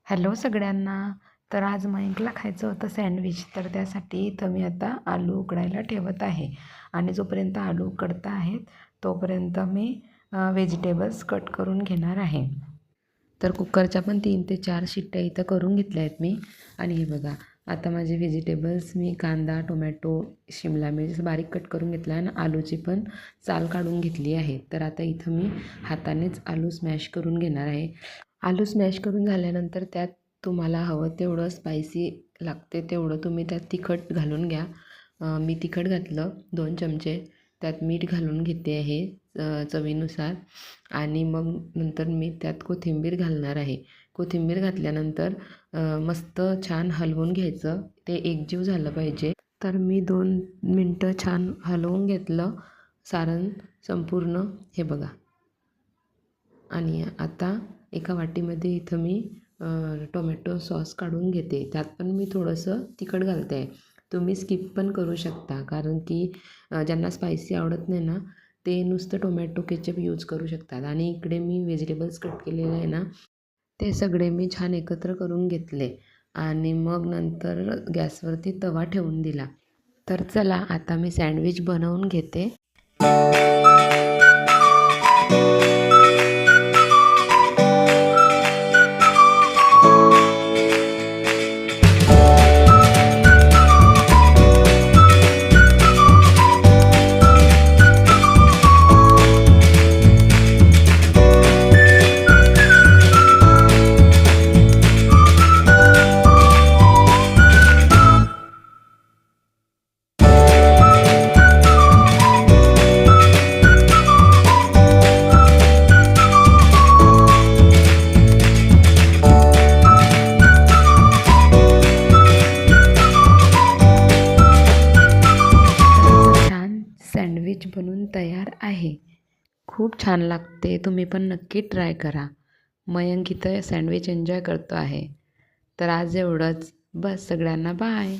Hello सगळ्यांना. तर आज मयंकला खायचं होतं सँडविच, तर त्यासाठी इथं मी आता आलू उकडायला ठेवत आहे. आणि जोपर्यंत आलू उकडत आहेत तोपर्यंत मी व्हेजिटेबल्स कट करून घेणार आहे. तर कुकरच्या पण 3 ते 4 शिट्ट्या इथं करून घेतल्या आहेत मी. आणि हे बघा, आता माझे व्हेजिटेबल्स मी कांदा, टोमॅटो, शिमला मिर्च बारीक कट करून घेतला आहे आणि आलूची पण साल काढून घेतली आहे. तर आता इथं मी हातानेच आलू स्मॅश करून घेणार आहे. आलू स्मॅश करून झाल्यानंतर त्यात तुम्हाला हवं तेवढं स्पायसी लागते तेवढं तुम्ही त्यात तिखट घालून घ्या. मी तिखट घातलं 2 चमचे. त्यात मीठ घालून घेते आहे चवीनुसार. आणि मग नंतर मी त्यात कोथिंबीर घालणार आहे. कोथिंबीर घातल्यानंतर मस्त छान हलवून घ्यायचं. ते एकजीव झालं पाहिजे. तर मी 2 मिनटं छान हलवून घेतलं सारण संपूर्ण. हे बघा. आणि आता एका वाटीमध्ये इथं मी टोमॅटो सॉस काढून घेते. त्यात पण मी थोडंसं तिखट घालते आहे. तुम्ही स्किप पण करू शकता, कारण की ज्यांना स्पायसी आवडत नाही ना, ते नुसतं टोमॅटो केचप यूज करू शकतात. आणि इकडे मी व्हेजिटेबल्स कट केलेले आहे ना, ते सगळे मी छान एकत्र करून घेतले. आणि मग नंतर गॅसवरती तवा ठेवून दिला. तर चला आता मी सँडविच बनवून घेते. छान सँडविच बनून तयार आहे. खूप छान लागते. तुम्ही पण नक्की ट्राय करा. मयंक इथं सँडविच एन्जॉय करतो आहे. तर आज एवढंच. बस, सगळ्यांना बाय.